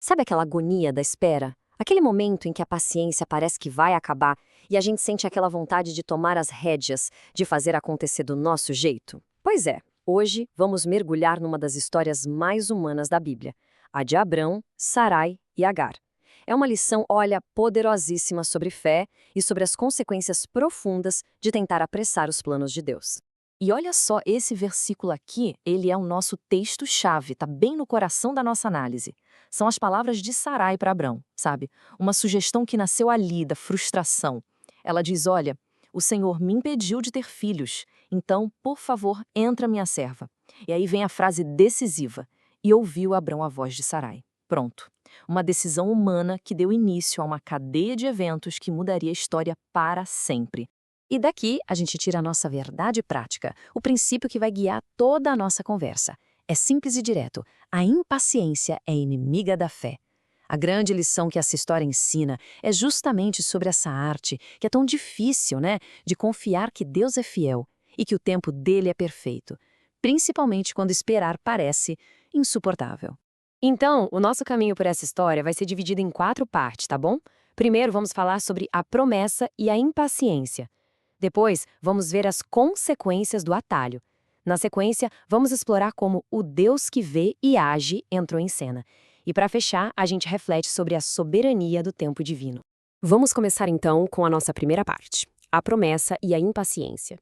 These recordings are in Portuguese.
Sabe aquela agonia da espera? Aquele momento em que a paciência parece que vai acabar e a gente sente aquela vontade de tomar as rédeas, de fazer acontecer do nosso jeito? Pois é, hoje vamos mergulhar numa das histórias mais humanas da Bíblia, a de Abrão, Sarai e Agar. É uma lição, olha, poderosíssima sobre fé e sobre as consequências profundas de tentar apressar os planos de Deus. E olha só, esse versículo aqui, ele é o nosso texto-chave, tá bem no coração da nossa análise. São as palavras de Sarai para Abrão, sabe? Uma sugestão que nasceu ali, da frustração. Ela diz, olha, o Senhor me impediu de ter filhos, então, por favor, entra minha serva. E aí vem a frase decisiva, e ouviu Abrão a voz de Sarai. Pronto. Uma decisão humana que deu início a uma cadeia de eventos que mudaria a história para sempre. E daqui a gente tira a nossa verdade prática, o princípio que vai guiar toda a nossa conversa. É simples e direto: a impaciência é inimiga da fé. A grande lição que essa história ensina é justamente sobre essa arte, que é tão difícil, né? De confiar que Deus é fiel e que o tempo dele é perfeito, principalmente quando esperar parece insuportável. Então, o nosso caminho por essa história vai ser dividido em 4 partes, tá bom? Primeiro, vamos falar sobre a promessa e a impaciência. Depois, vamos ver as consequências do atalho. Na sequência, vamos explorar como o Deus que vê e age entrou em cena. E para fechar, a gente reflete sobre a soberania do tempo divino. Vamos começar então com a nossa primeira parte, a promessa e a impaciência.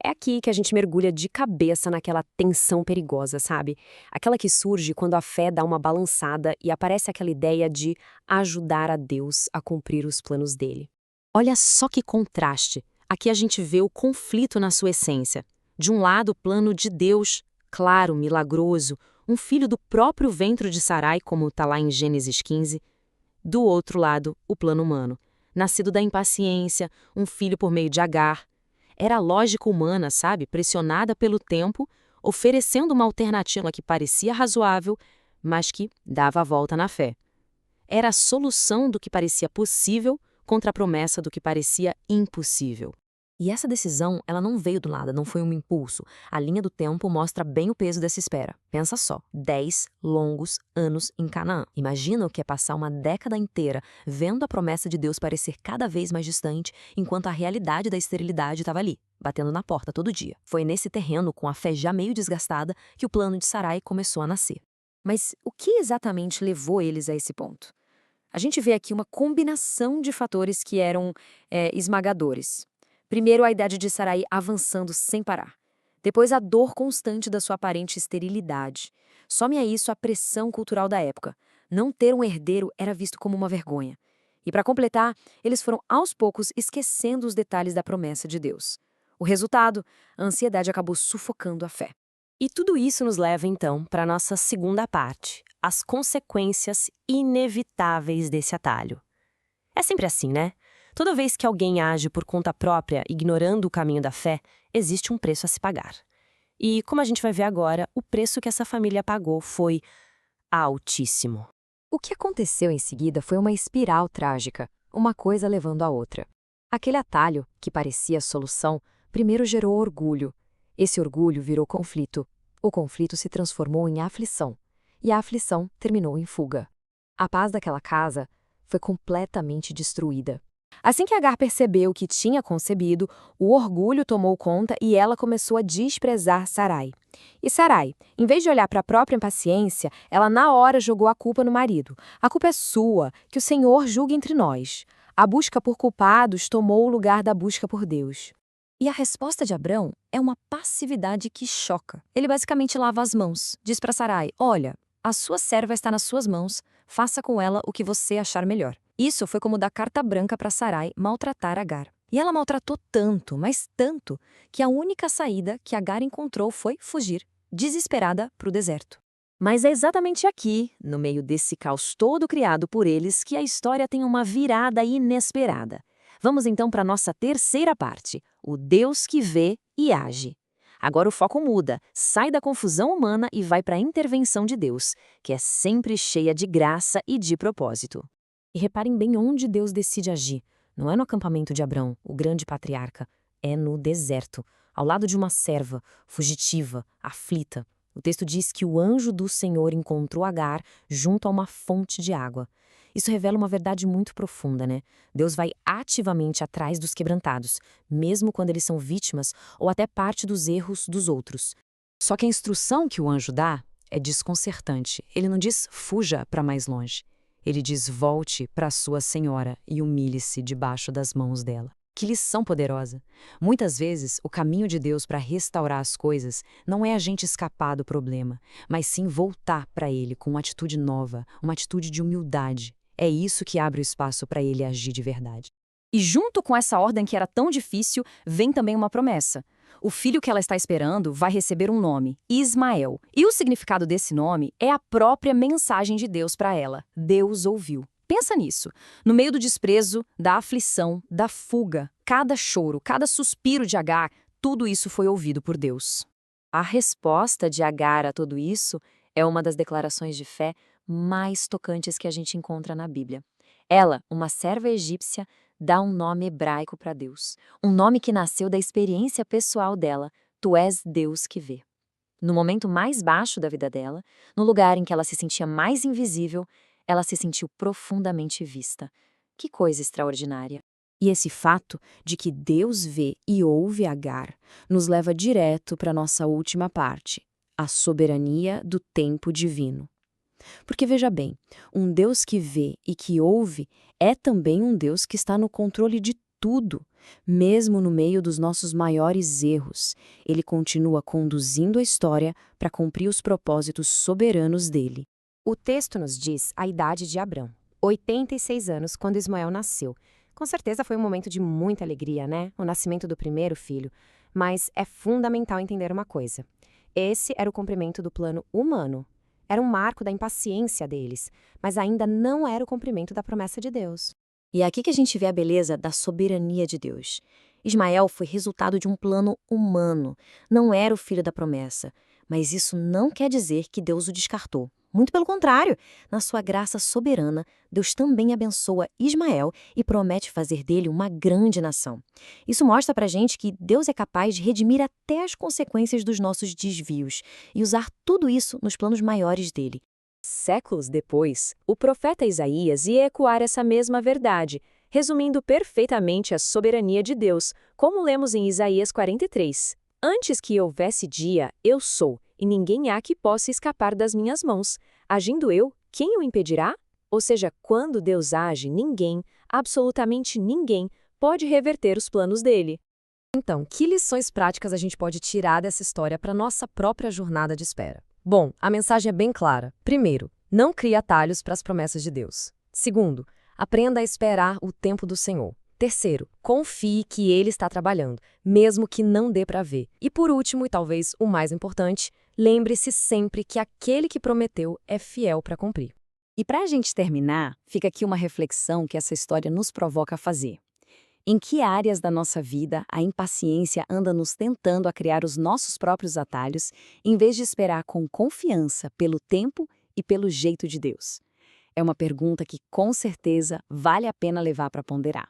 É aqui que a gente mergulha de cabeça naquela tensão perigosa, sabe? Aquela que surge quando a fé dá uma balançada e aparece aquela ideia de ajudar a Deus a cumprir os planos dele. Olha só que contraste! Aqui a gente vê o conflito na sua essência. De um lado, o plano de Deus, claro, milagroso, um filho do próprio ventre de Sarai, como está lá em Gênesis 15. Do outro lado, o plano humano, nascido da impaciência, um filho por meio de Agar. Era a lógica humana, sabe, pressionada pelo tempo, oferecendo uma alternativa que parecia razoável, mas que dava a volta na fé. Era a solução do que parecia possível contra a promessa do que parecia impossível. E essa decisão, ela não veio do nada, não foi um impulso. A linha do tempo mostra bem o peso dessa espera. Pensa só, 10 longos anos em Canaã. Imagina o que é passar uma década inteira vendo a promessa de Deus parecer cada vez mais distante, enquanto a realidade da esterilidade estava ali, batendo na porta todo dia. Foi nesse terreno, com a fé já meio desgastada, que o plano de Sarai começou a nascer. Mas o que exatamente levou eles a esse ponto? A gente vê aqui uma combinação de fatores que eram esmagadores. Primeiro, a idade de Sarai avançando sem parar. Depois, a dor constante da sua aparente esterilidade. Some a isso a pressão cultural da época. Não ter um herdeiro era visto como uma vergonha. E para completar, eles foram aos poucos esquecendo os detalhes da promessa de Deus. O resultado, a ansiedade acabou sufocando a fé. E tudo isso nos leva, então, para a nossa segunda parte, as consequências inevitáveis desse atalho. É sempre assim, né? Toda vez que alguém age por conta própria, ignorando o caminho da fé, existe um preço a se pagar. E, como a gente vai ver agora, o preço que essa família pagou foi altíssimo. O que aconteceu em seguida foi uma espiral trágica, uma coisa levando a outra. Aquele atalho, que parecia a solução, primeiro gerou orgulho. Esse orgulho virou conflito. O conflito se transformou em aflição. E a aflição terminou em fuga. A paz daquela casa foi completamente destruída. Assim que Agar percebeu o que tinha concebido, o orgulho tomou conta e ela começou a desprezar Sarai. E Sarai, em vez de olhar para a própria impaciência, ela na hora jogou a culpa no marido. A culpa é sua, que o Senhor julgue entre nós. A busca por culpados tomou o lugar da busca por Deus. E a resposta de Abrão é uma passividade que choca. Ele basicamente lava as mãos, diz para Sarai: olha, a sua serva está nas suas mãos, faça com ela o que você achar melhor. Isso foi como dar carta branca para Sarai maltratar Agar. E ela maltratou tanto, mas tanto, que a única saída que Agar encontrou foi fugir, desesperada, para o deserto. Mas é exatamente aqui, no meio desse caos todo criado por eles, que a história tem uma virada inesperada. Vamos então para a nossa terceira parte, o Deus que vê e age. Agora o foco muda, sai da confusão humana e vai para a intervenção de Deus, que é sempre cheia de graça e de propósito. E reparem bem onde Deus decide agir. Não é no acampamento de Abrão, o grande patriarca. É no deserto, ao lado de uma serva, fugitiva, aflita. O texto diz que o anjo do Senhor encontrou Agar junto a uma fonte de água. Isso revela uma verdade muito profunda, né? Deus vai ativamente atrás dos quebrantados, mesmo quando eles são vítimas ou até parte dos erros dos outros. Só que a instrução que o anjo dá é desconcertante. Ele não diz fuja para mais longe. Ele diz volte para sua senhora e humilhe-se debaixo das mãos dela. Que lição poderosa! Muitas vezes, o caminho de Deus para restaurar as coisas não é a gente escapar do problema, mas sim voltar para Ele com uma atitude nova, uma atitude de humildade. É isso que abre o espaço para Ele agir de verdade. E junto com essa ordem que era tão difícil, vem também uma promessa. O filho que ela está esperando vai receber um nome, Ismael. E o significado desse nome é a própria mensagem de Deus para ela. Deus ouviu. Pensa nisso. No meio do desprezo, da aflição, da fuga, cada choro, cada suspiro de Agar, tudo isso foi ouvido por Deus. A resposta de Agar a tudo isso é uma das declarações de fé mais tocantes que a gente encontra na Bíblia. Ela, uma serva egípcia, dá um nome hebraico para Deus. Um nome que nasceu da experiência pessoal dela. Tu és Deus que vê. No momento mais baixo da vida dela, no lugar em que ela se sentia mais invisível, ela se sentiu profundamente vista. Que coisa extraordinária! E esse fato de que Deus vê e ouve Agar nos leva direto para a nossa última parte, a soberania do tempo divino. Porque veja bem, um Deus que vê e que ouve é também um Deus que está no controle de tudo, mesmo no meio dos nossos maiores erros. Ele continua conduzindo a história para cumprir os propósitos soberanos dele. O texto nos diz a idade de Abrão, 86 anos quando Ismael nasceu. Com certeza foi um momento de muita alegria, né? O nascimento do primeiro filho. Mas é fundamental entender uma coisa. Esse era o cumprimento do plano humano. Era um marco da impaciência deles, mas ainda não era o cumprimento da promessa de Deus. E é aqui que a gente vê a beleza da soberania de Deus. Ismael foi resultado de um plano humano, não era o filho da promessa. Mas isso não quer dizer que Deus o descartou. Muito pelo contrário, na sua graça soberana, Deus também abençoa Ismael e promete fazer dele uma grande nação. Isso mostra pra gente que Deus é capaz de redimir até as consequências dos nossos desvios e usar tudo isso nos planos maiores dele. Séculos depois, o profeta Isaías ia ecoar essa mesma verdade, resumindo perfeitamente a soberania de Deus, como lemos em Isaías 43. Antes que houvesse dia, eu sou, e ninguém há que possa escapar das minhas mãos. Agindo eu, quem o impedirá? Ou seja, quando Deus age, ninguém, absolutamente ninguém, pode reverter os planos dele. Então, que lições práticas a gente pode tirar dessa história para nossa própria jornada de espera? Bom, a mensagem é bem clara. Primeiro, não crie atalhos para as promessas de Deus. Segundo, aprenda a esperar o tempo do Senhor. Terceiro, confie que Ele está trabalhando, mesmo que não dê para ver. E por último, e talvez o mais importante, lembre-se sempre que aquele que prometeu é fiel para cumprir. E para a gente terminar, fica aqui uma reflexão que essa história nos provoca a fazer. Em que áreas da nossa vida a impaciência anda nos tentando a criar os nossos próprios atalhos, em vez de esperar com confiança pelo tempo e pelo jeito de Deus? É uma pergunta que, com certeza, vale a pena levar para ponderar.